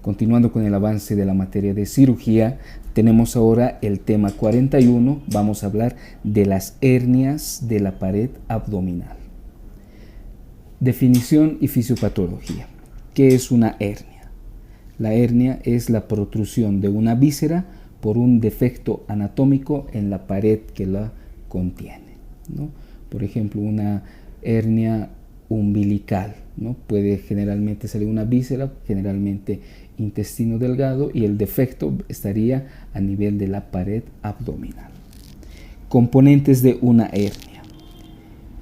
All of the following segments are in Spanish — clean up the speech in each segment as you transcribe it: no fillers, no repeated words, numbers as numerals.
Continuando con el avance de la materia de cirugía, tenemos ahora el tema 41. Vamos a hablar de las hernias de la pared abdominal. Definición y fisiopatología. ¿Qué es una hernia? La hernia es la protrusión de una víscera por un defecto anatómico en la pared que la contiene, ¿no? Por ejemplo, una hernia umbilical, ¿no? Puede generalmente salir una víscera, generalmente intestino delgado, y el defecto estaría a nivel de la pared abdominal. Componentes de una hernia: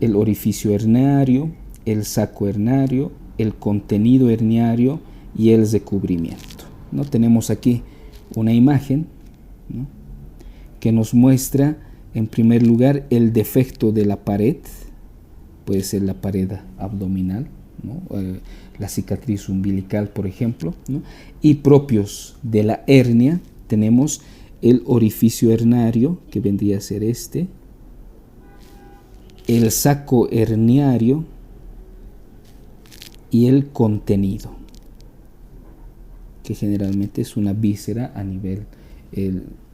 el orificio herniario, el saco herniario, el contenido herniario y el recubrimiento, ¿no? Tenemos aquí una imagen, ¿no?, que nos muestra en primer lugar el defecto de la pared. Puede ser la pared abdominal, ¿no?, la cicatriz umbilical, por ejemplo, ¿no? Y propios de la hernia tenemos el orificio herniario, que vendría a ser este, el saco herniario y el contenido, que generalmente es una víscera a nivel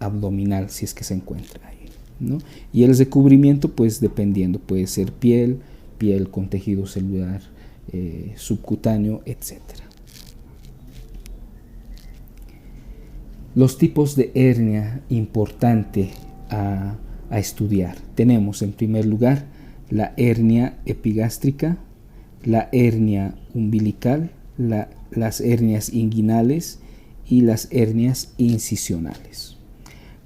abdominal, si es que se encuentra ahí, ¿no? Y el recubrimiento, pues dependiendo, puede ser piel con tejido celular subcutáneo, etc. Los tipos de hernia importante a estudiar. Tenemos en primer lugar la hernia epigástrica, la hernia umbilical, las hernias inguinales y las hernias incisionales.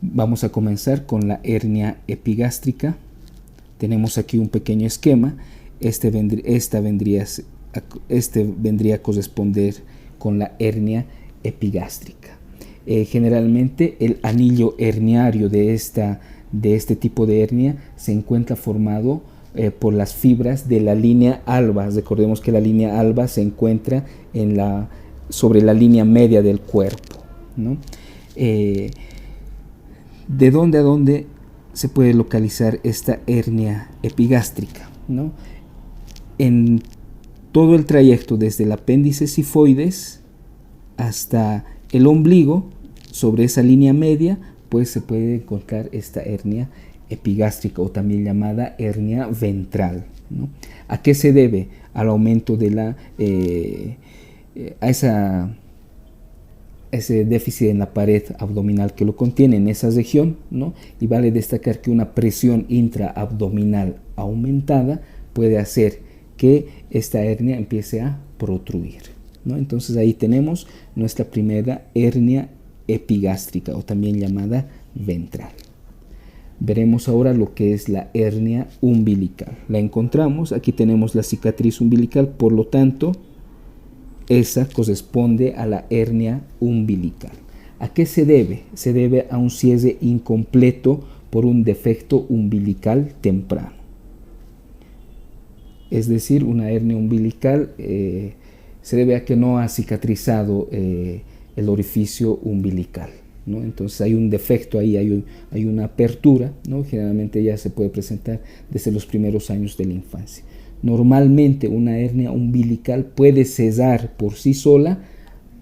Vamos a comenzar con la hernia epigástrica. Tenemos aquí un pequeño esquema. Este vendría a corresponder con la hernia epigástrica. Generalmente el anillo herniario de este tipo de hernia se encuentra formado por las fibras de la línea alba. Recordemos que la línea alba se encuentra sobre la línea media del cuerpo, ¿no? ¿De dónde a dónde se puede localizar esta hernia epigástrica, ¿no? En todo el trayecto desde el apéndice sifoides hasta el ombligo, sobre esa línea media, pues se puede encontrar esta hernia epigástrica, o también llamada hernia ventral, ¿no? ¿A qué se debe? Al aumento de ese déficit en la pared abdominal que lo contiene en esa región, ¿no? Y vale destacar que una presión intraabdominal aumentada puede hacer que esta hernia empiece a protruir, ¿no? Entonces ahí tenemos nuestra primera hernia epigástrica, o también llamada ventral. Veremos ahora lo que es la hernia umbilical. La encontramos, aquí tenemos la cicatriz umbilical, por lo tanto, esa corresponde a la hernia umbilical. ¿A qué se debe? Se debe a un cierre incompleto por un defecto umbilical temprano. Es decir, una hernia umbilical se debe a que no ha cicatrizado el orificio umbilical, ¿no? Entonces hay un defecto ahí, hay una apertura, ¿no? Generalmente ya se puede presentar desde los primeros años de la infancia. Normalmente una hernia umbilical puede cesar por sí sola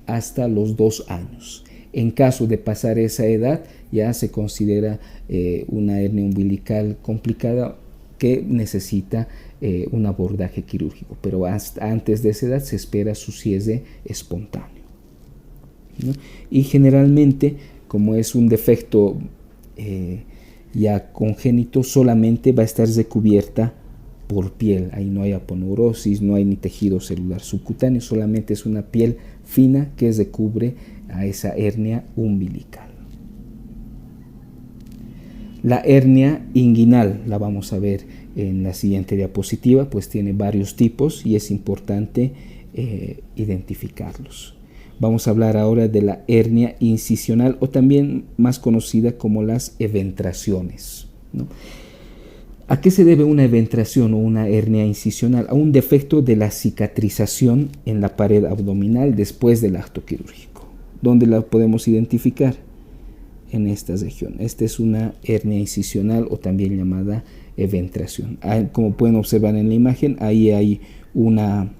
hasta los 2 años. En caso de pasar esa edad, ya se considera una hernia umbilical complicada que necesita un abordaje quirúrgico, pero hasta antes de esa edad se espera su cierre espontáneo, ¿no? Y generalmente, como es un defecto ya congénito, solamente va a estar recubierta por piel. Ahí no hay aponeurosis, no hay ni tejido celular subcutáneo, solamente es una piel fina que recubre a esa hernia umbilical. La hernia inguinal la vamos a ver en la siguiente diapositiva, pues tiene varios tipos y es importante identificarlos. Vamos a hablar ahora de la hernia incisional, o también más conocida como las eventraciones, ¿no? ¿A qué se debe una eventración o una hernia incisional? A un defecto de la cicatrización en la pared abdominal después del acto quirúrgico. ¿Dónde la podemos identificar? En esta región. Esta es una hernia incisional, o también llamada eventración. Como pueden observar en la imagen, ahí hay una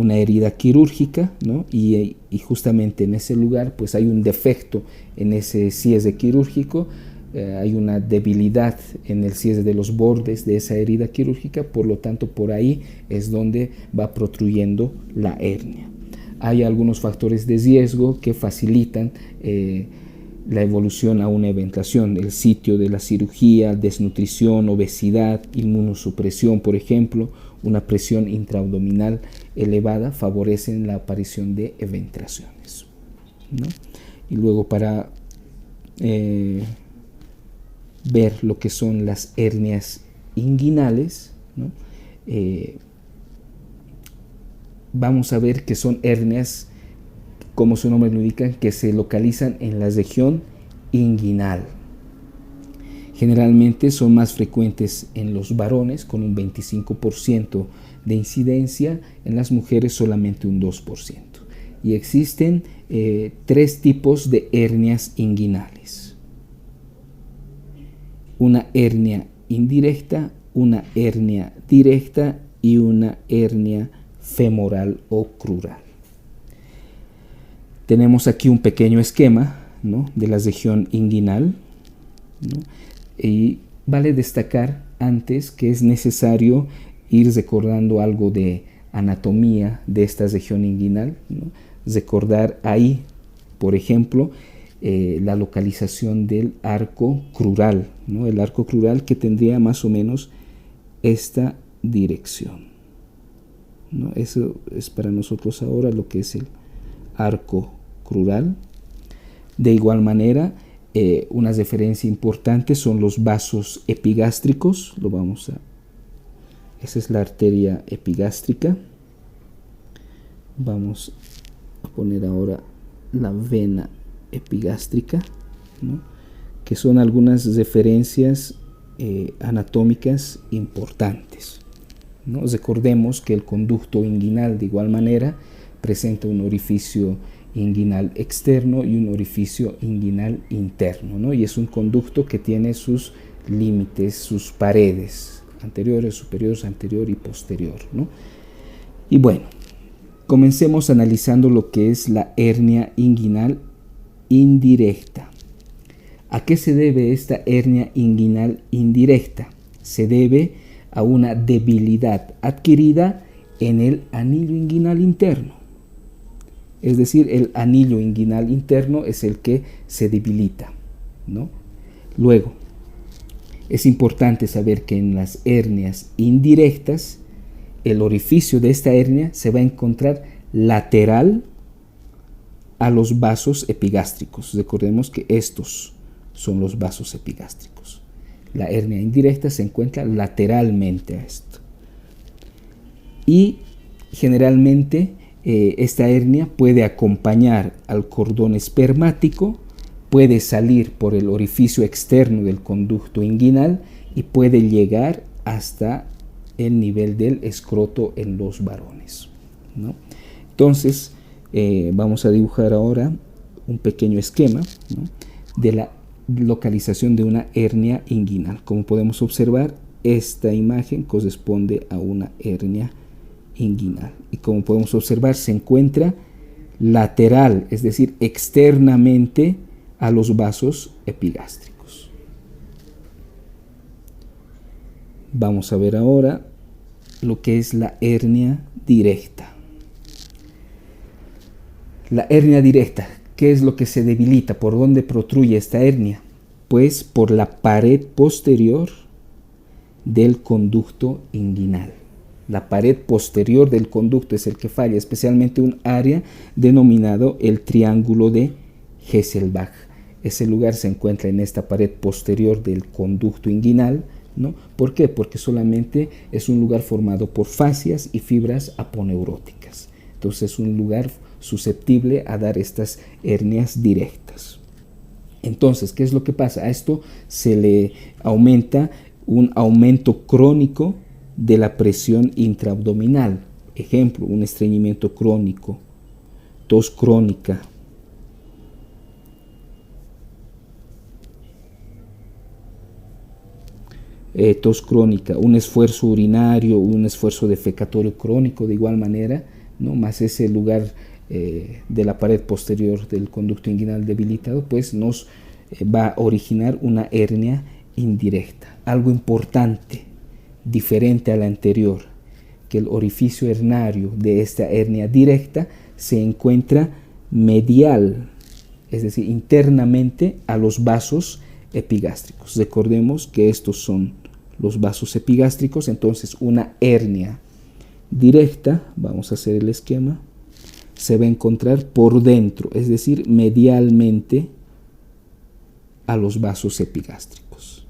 una herida quirúrgica, ¿no? y justamente en ese lugar pues hay un defecto en ese cieze quirúrgico, hay una debilidad en el cieze de los bordes de esa herida quirúrgica, por lo tanto por ahí es donde va protruyendo la hernia. Hay algunos factores de riesgo que facilitan la evolución a una eventación: el sitio de la cirugía, desnutrición, obesidad, inmunosupresión, por ejemplo, una presión intraabdominal elevada favorecen la aparición de eventaciones, ¿no? Y luego, para ver lo que son las hernias inguinales, ¿no? Vamos a ver que son hernias, como su nombre lo indica, que se localizan en la región inguinal. Generalmente son más frecuentes en los varones, con un 25% de incidencia, en las mujeres solamente un 2%. Y existen 3 tipos de hernias inguinales: una hernia indirecta, una hernia directa y una hernia femoral o crural. Tenemos aquí un pequeño esquema, ¿no?, de la región inguinal, ¿no? Y vale destacar antes que es necesario ir recordando algo de anatomía de esta región inguinal, ¿no? Recordar ahí, por ejemplo, la localización del arco crural, ¿no? El arco crural, que tendría más o menos esta dirección, ¿no? Eso es para nosotros ahora lo que es el arco crural. De igual manera, una referencia importante son los vasos epigástricos. Esa es la arteria epigástrica. Vamos a poner ahora la vena epigástrica, ¿no?, que son algunas referencias anatómicas importantes, ¿no? Recordemos que el conducto inguinal, de igual manera, presenta un orificio inguinal externo y un orificio inguinal interno, ¿no? Y es un conducto que tiene sus límites, sus paredes anteriores, superiores, anterior y posterior, ¿no? Y bueno, comencemos analizando lo que es la hernia inguinal indirecta. ¿A qué se debe esta hernia inguinal indirecta? Se debe a una debilidad adquirida en el anillo inguinal interno. Es decir, el anillo inguinal interno es el que se debilita, ¿no? Luego, es importante saber que en las hernias indirectas, el orificio de esta hernia se va a encontrar lateral a los vasos epigástricos. Recordemos que estos son los vasos epigástricos. La hernia indirecta se encuentra lateralmente a esto. Y generalmente esta hernia puede acompañar al cordón espermático, puede salir por el orificio externo del conducto inguinal y puede llegar hasta el nivel del escroto en los varones, ¿no? Entonces, vamos a dibujar ahora un pequeño esquema, ¿no?, de la localización de una hernia inguinal. Como podemos observar, esta imagen corresponde a una hernia inguinal. Y como podemos observar, se encuentra lateral, es decir, externamente a los vasos epigástricos. Vamos a ver ahora lo que es la hernia directa. La hernia directa, ¿qué es lo que se debilita? ¿Por dónde protruye esta hernia? Pues por la pared posterior del conducto inguinal. La pared posterior del conducto es el que falla, especialmente un área denominado el triángulo de Hesselbach. Ese lugar se encuentra en esta pared posterior del conducto inguinal, ¿no? ¿Por qué? Porque solamente es un lugar formado por fascias y fibras aponeuróticas. Entonces es un lugar susceptible a dar estas hernias directas. Entonces, ¿qué es lo que pasa? A esto se le aumenta un aumento crónico de la presión intraabdominal. Ejemplo, un estreñimiento crónico, tos crónica, un esfuerzo urinario, un esfuerzo defecatorio crónico, de igual manera ¿no? Más ese lugar de la pared posterior del conducto inguinal debilitado, pues nos va a originar una hernia indirecta. Algo importante, diferente a la anterior, que el orificio hernario de esta hernia directa se encuentra medial, es decir, internamente a los vasos epigástricos. Recordemos que estos son los vasos epigástricos, entonces una hernia directa, vamos a hacer el esquema, se va a encontrar por dentro, es decir, medialmente a los vasos epigástricos,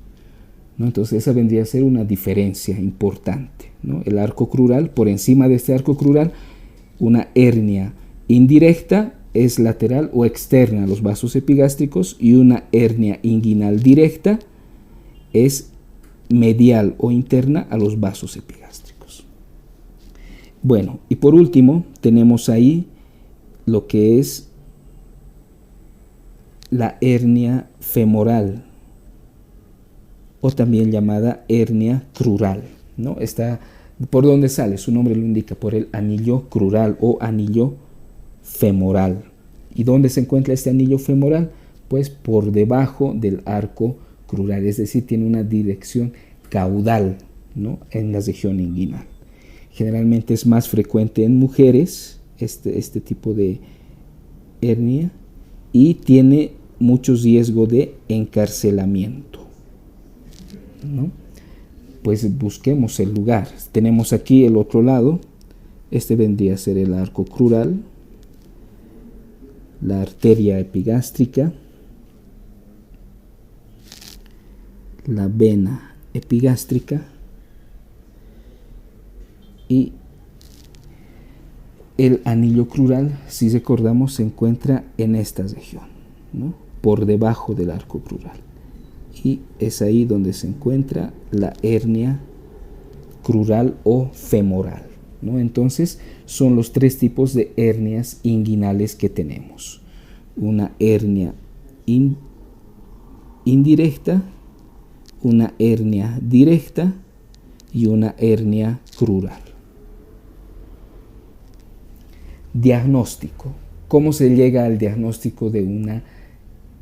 ¿no? Entonces esa vendría a ser una diferencia importante, ¿no? El arco crural, por encima de este arco crural, una hernia indirecta es lateral o externa a los vasos epigástricos, y una hernia inguinal directa es medial o interna a los vasos epigástricos. Bueno, y por último tenemos ahí lo que es la hernia femoral, o también llamada hernia crural, ¿no? Está, ¿por dónde sale? Su nombre lo indica, por el anillo crural o anillo femoral. ¿Y dónde se encuentra este anillo femoral? Pues por debajo del arco crural, es decir, tiene una dirección caudal, ¿no? En la región inguinal. Generalmente es más frecuente en mujeres este tipo de hernia, y tiene mucho riesgo de encarcelamiento, ¿no? Pues busquemos el lugar. Tenemos aquí el otro lado, este vendría a ser el arco crural, la arteria epigástrica, la vena epigástrica y el anillo crural, si recordamos, se encuentra en esta región, ¿no? Por debajo del arco crural, y es ahí donde se encuentra la hernia crural o femoral, ¿no? Entonces son los tres tipos de hernias inguinales que tenemos: una hernia indirecta, una hernia directa y una hernia crural. Diagnóstico. ¿Cómo se llega al diagnóstico de una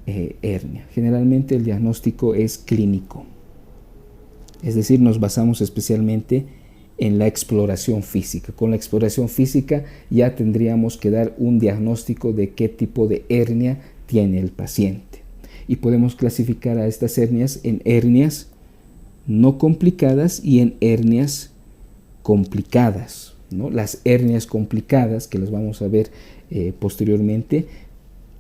hernia? Generalmente el diagnóstico es clínico, es decir, nos basamos especialmente en la exploración física. Con la exploración física ya tendríamos que dar un diagnóstico de qué tipo de hernia tiene el paciente, y podemos clasificar a estas hernias en hernias no complicadas y en hernias complicadas, ¿no? Las hernias complicadas, que las vamos a ver posteriormente,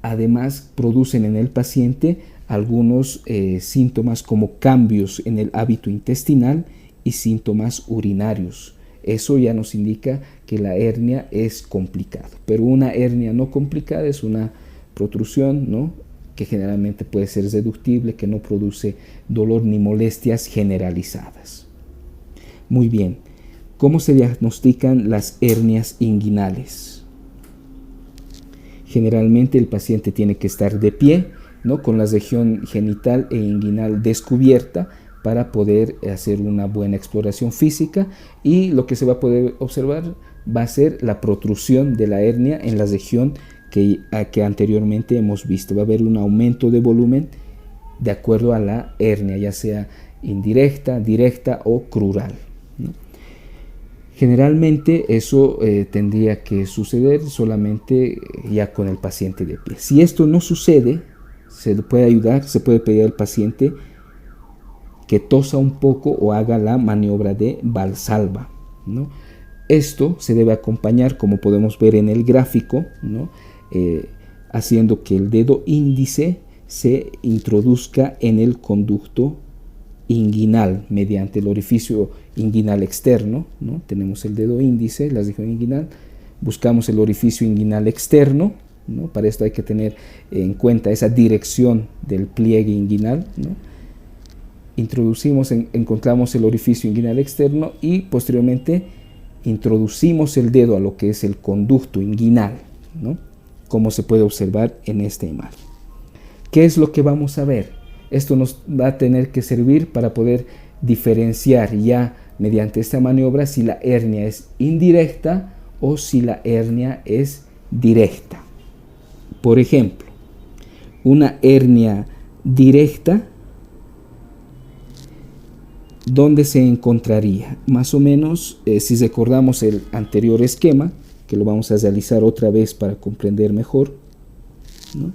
además producen en el paciente algunos síntomas como cambios en el hábito intestinal y síntomas urinarios. Eso ya nos indica que la hernia es complicada. Pero una hernia no complicada es una protrusión, ¿no? Que generalmente puede ser reductible, que no produce dolor ni molestias generalizadas. Muy bien, ¿cómo se diagnostican las hernias inguinales? Generalmente el paciente tiene que estar de pie, ¿no? Con la región genital e inguinal descubierta para poder hacer una buena exploración física, y lo que se va a poder observar va a ser la protrusión de la hernia en la región que anteriormente hemos visto. Va a haber un aumento de volumen de acuerdo a la hernia, ya sea indirecta, directa o crural, ¿no? Generalmente eso tendría que suceder solamente ya con el paciente de pie. Si esto no sucede, se le puede ayudar, se puede pedir al paciente que tosa un poco o haga la maniobra de Valsalva, ¿no? Esto se debe acompañar, como podemos ver en el gráfico, ¿no? Haciendo que el dedo índice se introduzca en el conducto inguinal mediante el orificio inguinal externo, ¿no? Tenemos el dedo índice, la región inguinal, buscamos el orificio inguinal externo, ¿no? Para esto hay que tener en cuenta esa dirección del pliegue inguinal, ¿no? Introducimos, encontramos el orificio inguinal externo y posteriormente introducimos el dedo a lo que es el conducto inguinal, ¿no? Como se puede observar en esta imagen. ¿Qué es lo que vamos a ver? Esto nos va a tener que servir para poder diferenciar ya mediante esta maniobra si la hernia es indirecta o si la hernia es directa. Por ejemplo, una hernia directa, ¿dónde se encontraría? Más o menos, si recordamos el anterior esquema, que lo vamos a realizar otra vez para comprender mejor, ¿no?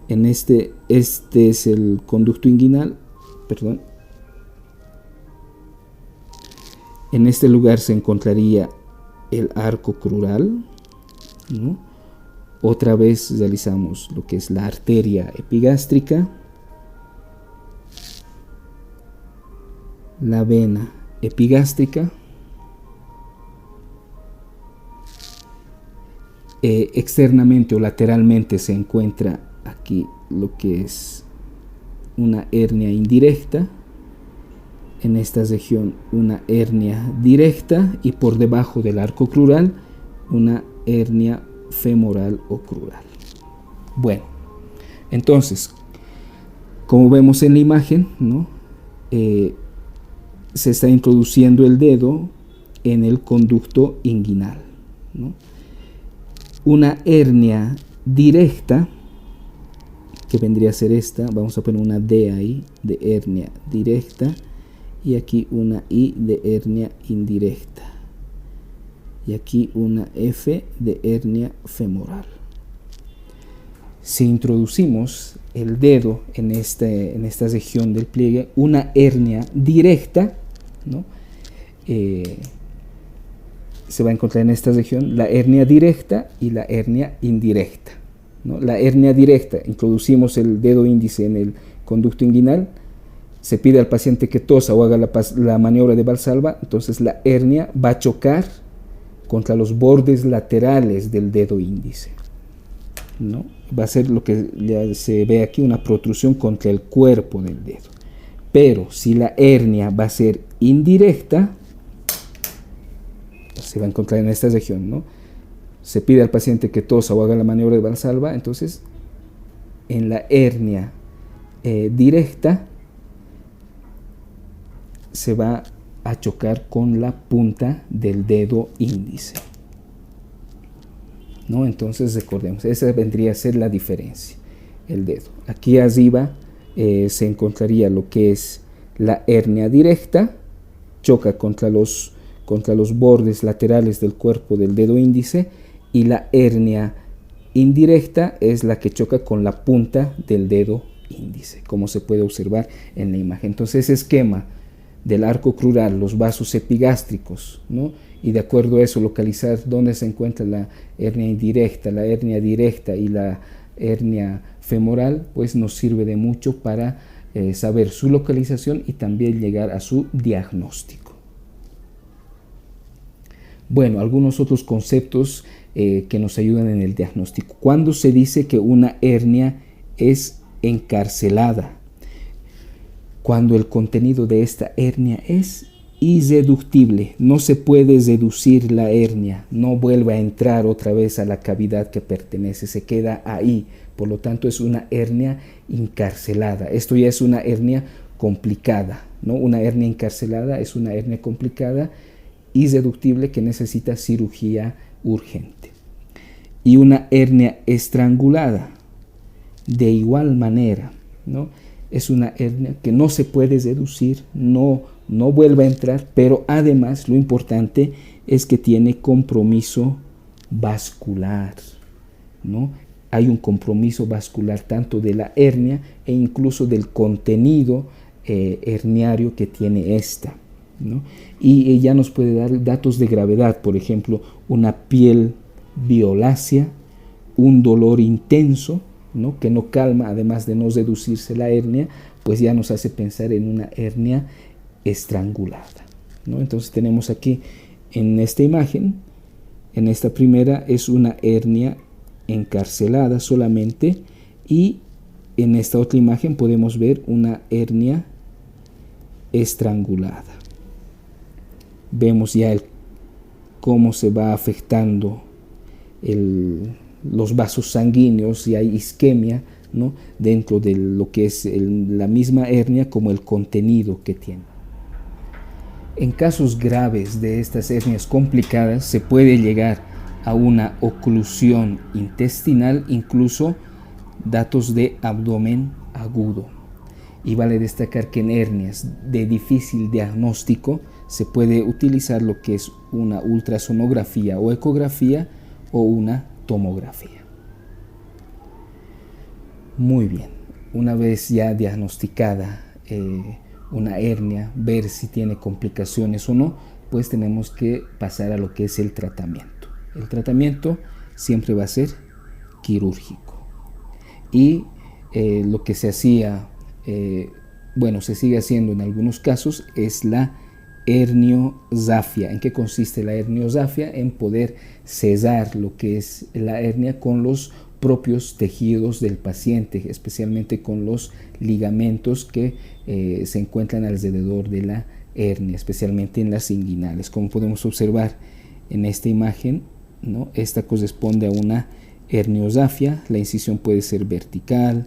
En este es el conducto inguinal, perdón. En este lugar se encontraría el arco crural, ¿no? Otra vez realizamos lo que es la arteria epigástrica, la vena epigástrica, externamente o lateralmente se encuentra aquí lo que es una hernia indirecta, en esta región una hernia directa y por debajo del arco crural una hernia femoral o crural. Bueno, entonces, como vemos en la imagen, ¿no? Se está introduciendo el dedo en el conducto inguinal, ¿no? Una hernia directa, que vendría a ser esta, vamos a poner una D ahí, de hernia directa, y aquí una I de hernia indirecta, y aquí una F de hernia femoral. Si introducimos el dedo en esta región del pliegue, una hernia directa, ¿no? Se va a encontrar en esta región la hernia directa y la hernia indirecta, ¿no? La hernia directa, introducimos el dedo índice en el conducto inguinal, se pide al paciente que tosa o haga la maniobra de Valsalva, entonces la hernia va a chocar contra los bordes laterales del dedo índice, ¿no? Va a ser lo que ya se ve aquí, una protrusión contra el cuerpo del dedo. Pero si la hernia va a ser indirecta, se va a encontrar en esta región, ¿no? Se pide al paciente que tosa o haga la maniobra de Valsalva, entonces en la hernia directa se va a chocar con la punta del dedo índice, ¿no? Entonces recordemos, esa vendría a ser la diferencia, el dedo. Aquí arriba se encontraría lo que es la hernia directa, choca contra los bordes laterales del cuerpo del dedo índice, y la hernia indirecta es la que choca con la punta del dedo índice, como se puede observar en la imagen. Entonces, ese esquema del arco crural, los vasos epigástricos, ¿no? Y de acuerdo a eso localizar dónde se encuentra la hernia indirecta, la hernia directa y la hernia femoral, pues nos sirve de mucho para saber su localización y también llegar a su diagnóstico. Bueno, algunos otros conceptos que nos ayudan en el diagnóstico. ¿Cuándo se dice que una hernia es encarcelada? Cuando el contenido de esta hernia es irreductible, no se puede reducir la hernia, no vuelve a entrar otra vez a la cavidad que pertenece, se queda ahí, por lo tanto es una hernia encarcelada. Esto ya es una hernia complicada, ¿no? Una hernia encarcelada es una hernia complicada, irreductible, que necesita cirugía urgente. Y una hernia estrangulada, de igual manera, ¿no? Es una hernia que no se puede reducir, no vuelve a entrar, pero además lo importante es que tiene compromiso vascular, ¿no? Hay un compromiso vascular tanto de la hernia e incluso del contenido herniario que tiene esta, ¿no? Y ella nos puede dar datos de gravedad, por ejemplo, una piel violácea, un dolor intenso, ¿no? Que no calma, además de no reducirse la hernia, pues ya nos hace pensar en una hernia estrangulada, ¿no? Entonces tenemos aquí en esta imagen, en esta primera es una hernia encarcelada solamente, y en esta otra imagen podemos ver una hernia estrangulada. Vemos ya cómo se va afectando los vasos sanguíneos, y hay isquemia, ¿no? Dentro de lo que es la misma hernia, como el contenido que tiene. En casos graves de estas hernias complicadas se puede llegar a una oclusión intestinal, incluso datos de abdomen agudo. Y vale destacar que en hernias de difícil diagnóstico se puede utilizar lo que es una ultrasonografía o ecografía o una tomografía. Muy bien, una vez ya diagnosticada una hernia, ver si tiene complicaciones o no, pues tenemos que pasar a lo que es el tratamiento. El tratamiento siempre va a ser quirúrgico. Y lo que se hacía, se sigue haciendo en algunos casos, es la herniosafia. ¿En qué consiste la herniosafia? En poder cesar lo que es la hernia con los propios tejidos del paciente, especialmente con los ligamentos que se encuentran alrededor de la hernia, especialmente en las inguinales. Como podemos observar en esta imagen, ¿no? Esta corresponde a una herniosafia. La incisión puede ser vertical,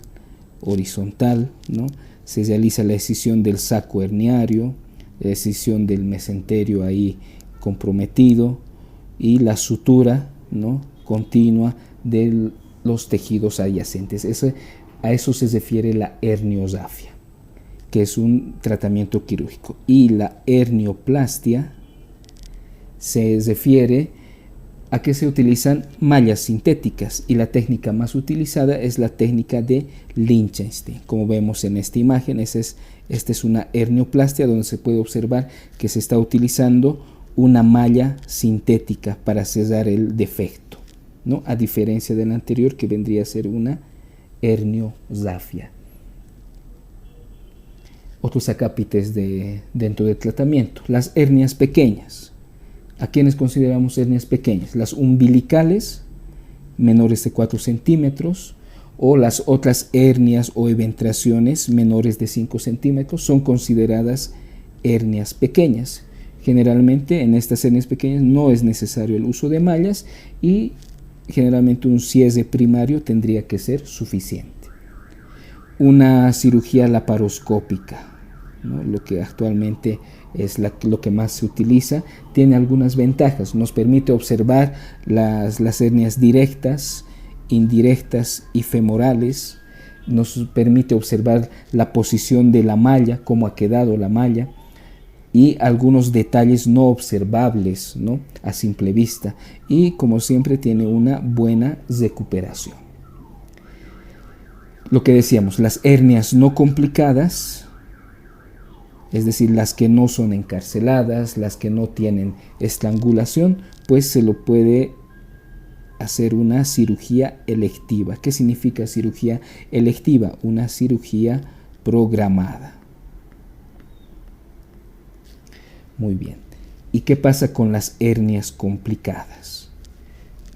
horizontal, ¿no? Se realiza la excisión del saco herniario, la excisión del mesenterio ahí comprometido y la sutura, ¿no?, continua de los tejidos adyacentes. A eso se refiere la herniosafia, que es un tratamiento quirúrgico. Y la hernioplastia se refiere a que se utilizan mallas sintéticas, y la técnica más utilizada es la técnica de Lichtenstein. Como vemos en esta imagen, esta es una hernioplastia donde se puede observar que se está utilizando una malla sintética para cerrar el defecto, ¿no?, a diferencia de la anterior, que vendría a ser una herniosafia. Otros acápites dentro del tratamiento: las hernias pequeñas. ¿A quiénes consideramos hernias pequeñas? Las umbilicales, menores de 4 centímetros, o las otras hernias o eventraciones menores de 5 centímetros son consideradas hernias pequeñas. Generalmente en estas hernias pequeñas no es necesario el uso de mallas y generalmente un cierre primario tendría que ser suficiente. Una cirugía laparoscópica, ¿no?, lo que actualmente es lo que más se utiliza, tiene algunas ventajas. Nos permite observar las hernias directas, indirectas y femorales. Nos permite observar la posición de la malla, cómo ha quedado la malla, y algunos detalles no observables, ¿no?, a simple vista. Y como siempre tiene una buena recuperación. Lo que decíamos, las hernias no complicadas, es decir, las que no son encarceladas, las que no tienen estrangulación, pues se lo puede hacer una cirugía electiva. ¿Qué significa cirugía electiva? Una cirugía programada. Muy bien. ¿Y qué pasa con las hernias complicadas?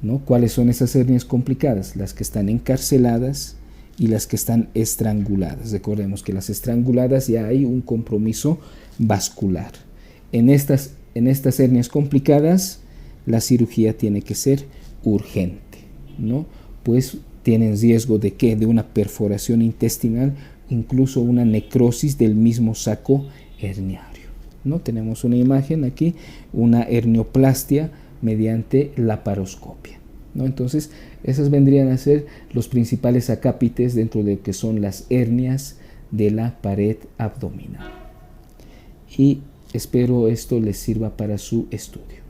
¿No? ¿Cuáles son esas hernias complicadas? Las que están encarceladas y las que están estranguladas. Recordemos que las estranguladas ya hay un compromiso vascular. En estas hernias complicadas la cirugía tiene que ser urgente, ¿no?, pues tienen riesgo de ¿qué? De una perforación intestinal, incluso una necrosis del mismo saco herniario, ¿no? Tenemos una imagen aquí, una hernioplastia mediante laparoscopia, ¿no? Entonces, esos vendrían a ser los principales acápites dentro de lo que son las hernias de la pared abdominal. Y espero esto les sirva para su estudio.